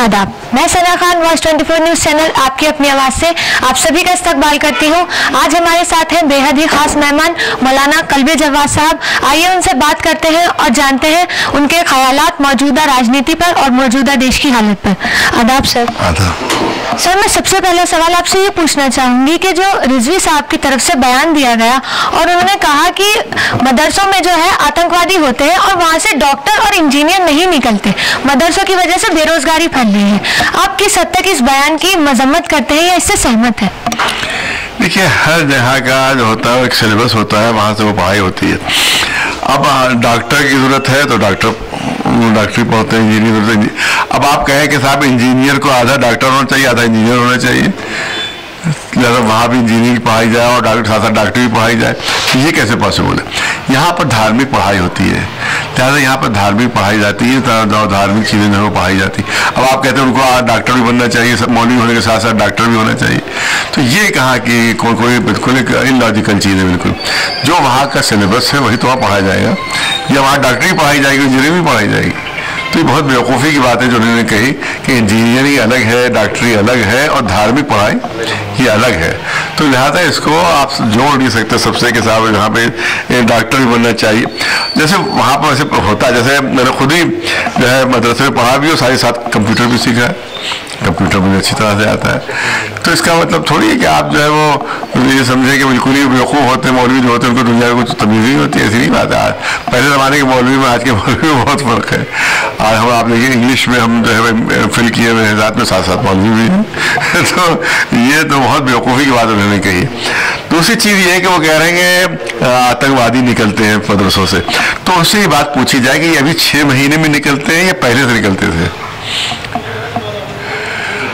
आदाब, मैं Sana Khan voice 24 news channel आपकी अपनी आवाज से आप सभी का इस्तकबाल करती हूँ। आज हमारे साथ हैं बेहद ही खास मेहमान मौलाना कल्बी जवाद साहब। आइए उनसे बात करते हैं और जानते हैं उनके ख्यालात मौजूदा राजनीति पर और मौजूदा देश की हालत पर। आदाब सर। सर, मैं सबसे पहला सवाल आपसे ये पूछना चाहूंगी कि जो रिजवी साहब की तरफ से बयान दिया गया और उन्होंने कहा कि मदरसों में जो है आतंकवादी होते हैं और वहाँ से डॉक्टर और इंजीनियर नहीं निकलते, मदरसों की वजह से बेरोजगारी फैल रही है, आप किस हद तक इस बयान की मजम्मत करते हैं या इससे सहमत है? देखिए, हर जगह का जो होता है एक सिलेबस होता है, वहाँ से वो पढ़ाई होती है। अब डॉक्टर की जरूरत है तो डॉक्टरी पढ़ते हैं, इंजीनियर जरूरत है। अब आप कहें कि साहब इंजीनियर को आधा डॉक्टर होना चाहिए आधा इंजीनियर होना चाहिए, लिहाजा वहाँ भी इंजीनियरिंग पढ़ाई जाए और साथ साथ डॉक्टरी भी पढ़ाई जाए, तो ये कैसे पॉसिबल है? यहाँ पर धार्मिक पढ़ाई होती है, लिहाजा यहाँ पर धार्मिक पढ़ाई जाती है, धार्मिक चीज़ें जो पढ़ाई जाती है। अब आप कहते हैं उनको डॉक्टर भी बनना चाहिए, सब मौलवी होने के साथ साथ डॉक्टर भी होना चाहिए, तो ये कहा कि कोई बिल्कुल एक इलॉजिकल चीज़ है। बिल्कुल जो वहाँ का सिलेबस है वही तो वहाँ पढ़ाया जाएगा, या वहाँ डॉक्टरी पढ़ाई जाएगी, इंजीनियरिंग भी पढ़ाई जाएगी। तो ये बहुत बेवकूफ़ी की बात है जो उन्होंने कही कि इंजीनियरिंग अलग है, डॉक्टरी अलग है और धार्मिक पढ़ाई ये अलग है। तो लिहाजा इसको आप जोड़ नहीं सकते सबसे के साथ यहाँ पे डॉक्टर भी बनना चाहिए। जैसे वहाँ पर वैसे होता है, जैसे मैंने खुद ही जो है मदरसे में पढ़ा भी और साथ ही साथ कंप्यूटर भी सीखा है, कंप्यूटर मुझे अच्छी तरह से आता है। तो इसका मतलब थोड़ी है कि आप जो है वो ये समझे कि बिल्कुल ही बेवकूफ़ होते हैं मौलवी जो होते हैं, उनको दुनिया में कुछ तमीज़ नहीं होती, ऐसी नहीं बात है। आज पहले ज़माने के मौलवी में आज के मौलवी में बहुत फ़र्क है। आज हम आप देखिए इंग्लिश में हम जो है फिल किए हुए हैं, साथ में साथ साथ मौलवी भी हैं तो ये तो बहुत बेवकूफ़ी की बात उन्होंने कही। दूसरी चीज़ ये है कि वो कह रहे हैं कि आतंकवादी निकलते हैं मदरसों से, तो उससे ये बात पूछी जाए कि अभी 6 महीने में निकलते हैं या पहले से निकलते थे?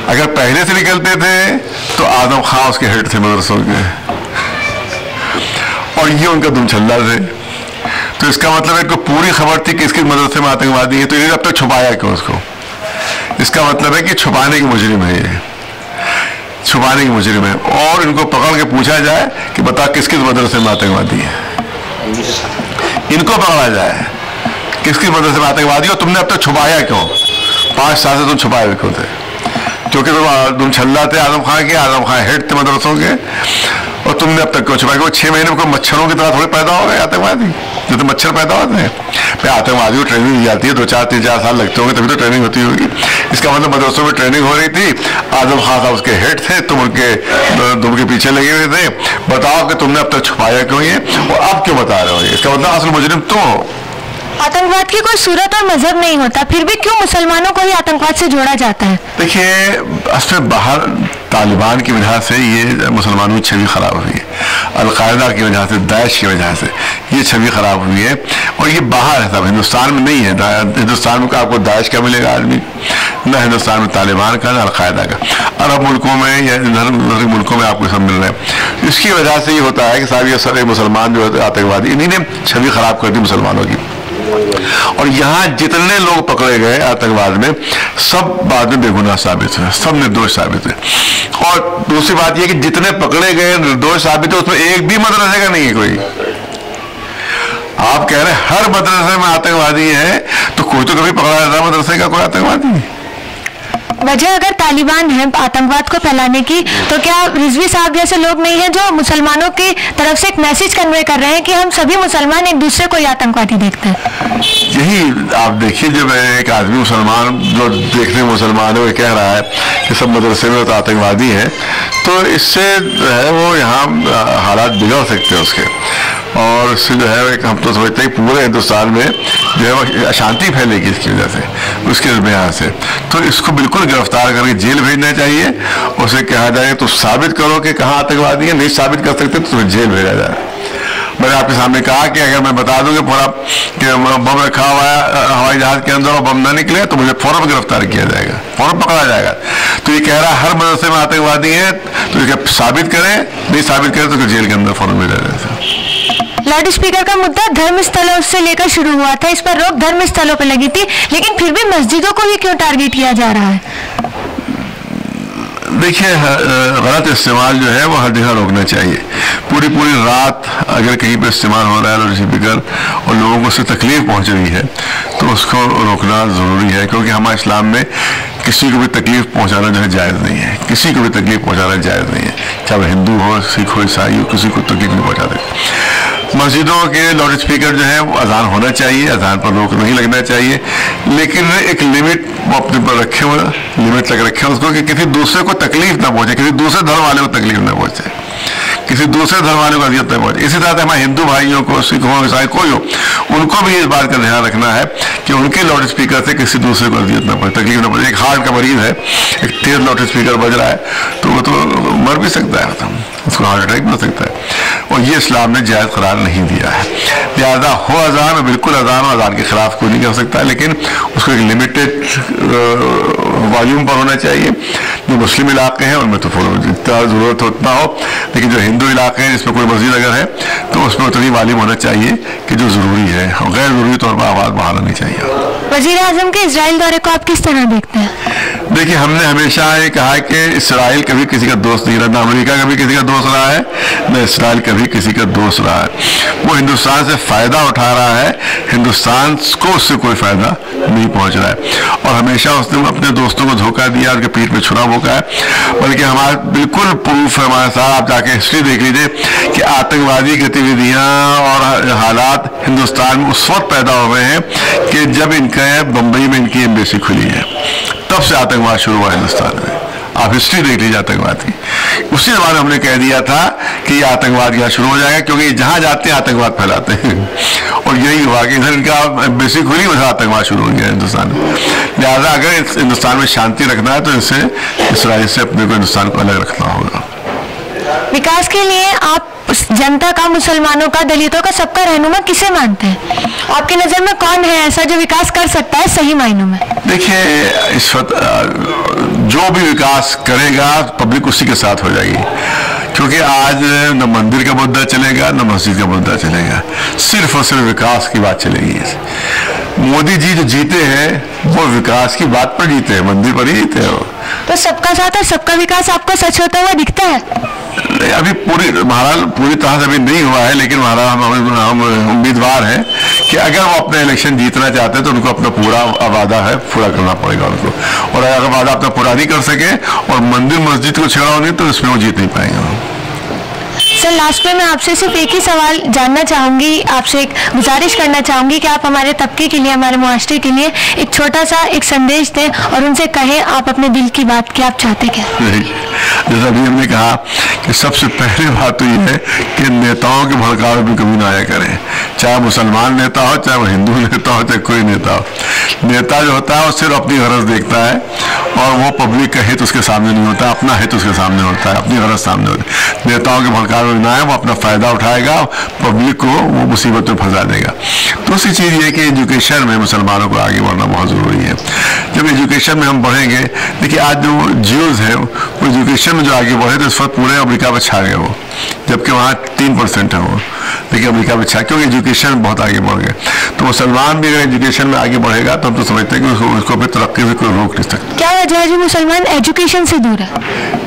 अगर पहले से निकलते थे तो आदम खां उसके हेड थे मदरसों के और ये उनका दुमछल्ला थे, तो इसका मतलब है कि पूरी खबर थी कि इसके मदरसे में आतंकवादी है, तो ये अब तक छुपाया क्यों उसको? इसका मतलब है कि छुपाने की मुजरिम है, ये छुपाने की मुजरिम है। और इनको पकड़ के पूछा जाए कि बता किस किस मदरसे में आतंकवादी है, इनको पकड़ा जाए किस किस मदरसे में आतंकवादी हो, तुमने अब तक छुपाया क्यों? 5 साल से तुम छुपाए हुए क्यों थे? क्योंकि तुम छल्ला थे आदम खां के, आदम खां हेड थे मदरसों के, और तुमने अब तक क्यों छुपाया? क्योंकि 6 महीने में कोई मच्छरों की तरह थोड़ी पैदा हो गए आतंकवादी, जो तो मच्छर पैदा होते हैं। फिर आतंकवादी को ट्रेनिंग दी जाती है, 2-4-3-4 साल लगते होंगे तभी तो ट्रेनिंग होती होगी। इसका मतलब मदरसों में ट्रेनिंग हो रही थी, आदम खां साहब उसके हेड थे, तुम उनके पीछे लगे हुए थे। बताओ कि तुमने अब तक छुपाया क्यों ये, और अब क्यों बता रहे हो? इसका मतलब असल मुजरिम तुम हो। आतंकवाद की कोई सूरत और मजहब नहीं होता, फिर भी क्यों मुसलमानों को ही आतंकवाद से जोड़ा जाता है? देखिए, असल में बाहर तालिबान की वजह से ये मुसलमानों की छवि खराब हुई है, अलकायदा की वजह से, दाइश की वजह से ये छवि खराब हुई है, और ये बाहर है, सब हिंदुस्तान में नहीं है। हिंदुस्तान में आपको दाइश का मिलेगा आदमी, न हिंदुस्तान में तालिबान का, न अलकायदा का। अरब मुल्कों में या इधर मुल्कों में आपको सब मिल रहे हैं। इसकी वजह से ये होता है कि साहब ये सारे मुसलमान जो है आतंकवादी, इन्हीं ने छवि खराब कर दी मुसलमानों की। और यहाँ जितने लोग पकड़े गए आतंकवाद में, सब बाद में बेगुनाह साबित हुए, सब निर्दोष साबित हुए। और दूसरी बात यह कि जितने पकड़े गए निर्दोष साबित हुए, उसमें एक भी मदरसे का नहीं है कोई। आप कह रहे हैं हर मदरसे में आतंकवादी है, तो कोई तो कभी पकड़ा जाता मदरसे का कोई आतंकवादी? वजह अगर तालिबान है आतंकवाद को फैलाने की, तो क्या रिजवी साहब जैसे लोग नहीं हैं जो मुसलमानों की तरफ से एक मैसेज कन्वे कर रहे हैं कि हम सभी मुसलमान एक दूसरे को ही आतंकवादी देखते हैं? यही आप देखिए, जब एक आदमी मुसलमान जो देखने में मुसलमान है वो कह रहा है कि सब मदरसे में तो आतंकवादी है, तो इससे जो है वो यहाँ हालात बिगड़ सकते हैं उसके, और इससे जो है हम तो समझते हैं पूरे हिंदुस्तान में जो है वो अशांति फैलेगी इसकी वजह से, उसके यहाँ से। तो इसको बिल्कुल गिरफ्तार करके जेल भेजना चाहिए। उसे कहा जाए तो साबित करो कि कहाँ आतंकवादी है, नहीं साबित कर सकते तो तुम्हें जेल भेजा जाए। मैंने आपके सामने कहा कि अगर मैं बता दूं कि पूरा बम रखा हुआ है हवाई जहाज के अंदर और बम ना निकले तो मुझे फौरन गिरफ्तार किया जाएगा, फौरन पकड़ा जाएगा। तो ये कह रहा है हर मदरसे में आतंकवादी है, तो इसे साबित करें, नहीं साबित करें तो जेल के अंदर फौरन भेजा जाएगा। लाउड स्पीकर का मुद्दा धर्म स्थलों से लेकर शुरू हुआ था, इस पर रोक धर्म स्थलों पर लगी थी, लेकिन फिर भी मस्जिदों को ही क्यों टारगेट किया जा रहा है? देखिए, गलत इस्तेमाल जो है वो हर जगह रोकना चाहिए। पूरी रात अगर कहीं पर इस्तेमाल हो रहा है लाउड स्पीकर और लोगों को उससे तकलीफ पहुंच रही है तो उसको रोकना ज़रूरी है, क्योंकि हमारे इस्लाम में किसी को भी तकलीफ पहुंचाना जो है जायज़ नहीं है, किसी को भी तकलीफ पहुंचाना जायज़ नहीं है, चाहे वह हिंदू हो, सिख हो, ईसाई हो, किसी को तकलीफ नहीं पहुंचा दे। मस्जिदों के लाउड स्पीकर जो है वो अजान होना चाहिए, अजान पर रोक नहीं लगना चाहिए, लेकिन एक लिमिट वो अपने पर रखे हुए, लिमिट लग रखे उसको कि किसी दूसरे को तकलीफ ना पहुंचे, किसी दूसरे धर्म वाले को तकलीफ ना पहुंचे, किसी दूसरे धर्म वाले को अजियत नहीं पहुंचे। इसी तरह से हमारे हिंदू भाइयों को, सिख हो, ईसाई कोई हो, उनको भी इस बात का ध्यान रखना है कि उनके लाउड स्पीकर से किसी दूसरे को अजियत ना पहुंचे, तकलीफ ना पहुंचे। एक हार्ट का मरीज है, एक तेज लाउड स्पीकर बज रहा है तो वो तो मर भी सकता है, उसको हार्ट अटैक भी हो सकता है, और ये इस्लाम ने जायज़ करार नहीं दिया है। लिहाजा हो अजान, बिल्कुल अजान और अजान के खिलाफ कोई नहीं कर सकता, लेकिन उसको एक लिमिटेड वॉल्यूम पर होना चाहिए। जो मुस्लिम इलाके हैं उनमें तो जितना ज़रूरत हो उतना हो, लेकिन जो हिंदू इलाके हैं जिसमें कोई मस्जिद अगर है तो उसमें उतनी वॉल्यूम होना चाहिए कि जो ज़रूरी है, गैर ज़रूरी तौर पर आवाज़ बढ़ाना नहीं चाहिए। वज़ीर आज़म के इजराइल दौरे को आप किस तरह देखते हैं? देखिए, हमने हमेशा ये कहा कि इसराइल कभी किसी का दोस्त नहीं रहा, ना अमेरिका कभी किसी का दोस्त रहा है, न इसराइल कभी किसी का दोस्त रहा है। वो हिंदुस्तान से फ़ायदा उठा रहा है, हिंदुस्तान को उससे कोई फ़ायदा नहीं पहुंच रहा है, और हमेशा उसने अपने दोस्तों को धोखा दिया, उनके पीठ पे छुरा भोंका है। बल्कि हमारा बिल्कुल प्रूफ है हमारे साथ, आप जाके हिस्ट्री देख लीजिए कि आतंकवादी गतिविधियाँ और हालात हिंदुस्तान में उस वक्त पैदा हो गए हैं कि जब इनका बम्बई में इनकी एम्बेसी खुली है, तब से आतंकवाद शुरू हुआ हिंदुस्तान में। आप हिस्ट्री देख लीजिए आतंकवाद की। उसी जमाने हमने कह दिया था कि ये आतंकवाद यहाँ शुरू हो जाएगा, क्योंकि जहाँ जाते हैं आतंकवाद फैलाते हैं, और यही हुआ कि इधर इनका एम्बेसी खुली, वैसा आतंकवाद शुरू हो गया हिंदुस्तान में। लिहाजा अगर हिंदुस्तान में शांति रखना है तो इससे इसराइल से अपने को हिंदुस्तान को अलग रखना होगा। विकास के लिए आप जनता का, मुसलमानों का, दलितों का, सबका रहनुमा किसे मानते हैं? आपकी नज़र में कौन है ऐसा जो विकास कर सकता है सही मायनों में? देखिए, इस वक्त जो भी विकास करेगा पब्लिक उसी के साथ हो जाएगी, क्योंकि आज न मंदिर का मुद्दा चलेगा न मस्जिद का मुद्दा चलेगा, सिर्फ और सिर्फ विकास की बात चलेगी। मोदी जी जो जीते हैं वो विकास की बात पर जीते हैं, मंदिर पर ही जीते हैं। तो सबका साथ और सबका विकास आपको सच होता हुआ दिखता है? अभी पूरी तरह से अभी नहीं हुआ है, लेकिन हम उम्मीदवार हैं कि अगर वो अपना इलेक्शन जीतना चाहते हैं तो उनको अपना पूरा वादा है पूरा करना पड़ेगा उनको, और अगर वादा अपना पूरा नहीं कर सके और मंदिर मस्जिद को छेड़ा नहीं तो इसमें वो जीत नहीं पाएंगे। सर, लास्ट में मैं आपसे सिर्फ एक ही सवाल जानना चाहूँगी, आपसे एक गुजारिश करना चाहूँगी कि आप हमारे तबके के लिए, हमारे मुआशरे के लिए एक छोटा सा एक संदेश दें और उनसे कहें आप अपने दिल की बात कि आप चाहते क्या। जैसा अभी हमने कहा कि सबसे पहली बात तो ये है कि नेताओं के भड़कावे भी कभी ना आया करें, चाहे मुसलमान नेता हो, चाहे वो हिंदू नेता हो, चाहे कोई नेता हो। नेता जो होता है वो सिर्फ अपनी गरज देखता है, और वो पब्लिक का हित उसके सामने नहीं होता, अपना हित उसके सामने होता है, अपनी गरज सामने होती है। नेताओं के भड़कावे ना है, वो अपना फायदा उठाएगा, पब्लिक को वो मुसीबत में फंसा देगा। दूसरी चीज़ ये कि एजुकेशन में मुसलमानों को आगे बढ़ना बहुत ज़रूरी है। जब एजुकेशन में हम बढ़ेंगे, देखिए आज जो ज्यूज हैं वो एजुकेशन में जो आगे बढ़े तो इस वक्त पूरे अमेरिका में छा गए वो, जबकि वहाँ 3% है वो, लेकिन अमेरिका में छा, क्योंकि एजुकेशन बहुत आगे बढ़ गए। तो मुसलमान भी अगर एजुकेशन में आगे बढ़ेगा तो हम तो समझते हैं कि उसको फिर तरक्की से कोई रोक नहीं सकता। क्या वजह है जो मुसलमान एजुकेशन से दूर है?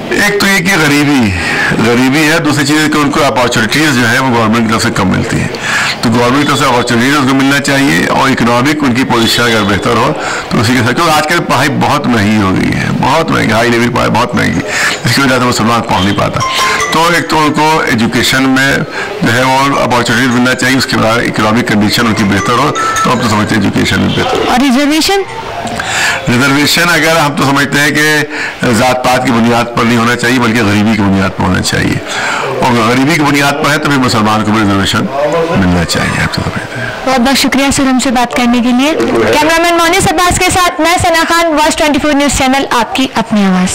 एक तो ये कि गरीबी है, दूसरी चीज़ है कि उनको अपॉर्चुनिटीज़ जो है वो गवर्नमेंट की तरफ से कम मिलती है, तो गवर्नमेंट की तरफ से अपॉर्चुनिटीज़ उनको मिलना चाहिए, और इकोनॉमिक उनकी पोजीशन अगर बेहतर हो तो उसी के साथ, क्योंकि आजकल पढ़ाई बहुत महंगी हो गई है, बहुत महंगी, हाई लेवल पढ़ाई बहुत महंगी, इसकी वजह से मुसलमान पढ़ नहीं पाता। तो एक तो उनको एजुकेशन में जो है वो अपॉर्चुनिटीज मिलना चाहिए, उसके बाद इकोनॉमिक कंडीशन उनकी बेहतर हो, तो हम तो समझते हैं एजुकेशन में बेहतर। और रिजर्वेशन अगर हम तो समझते हैं कि जात पात की बुनियाद पर नहीं होना चाहिए, बल्कि गरीबी की बुनियाद पर होना चाहिए, और गरीबी की बुनियाद पर है तो फिर मुसलमान को भी रिजर्वेशन मिलना चाहिए। आप तो समझते हैं। बहुत बहुत शुक्रिया सर हमसे बात करने के लिए। कैमरामैन मोनिस अब्बास के साथ मैं Sana Khan, watch 24 news channel, आपकी अपनी आवाज़।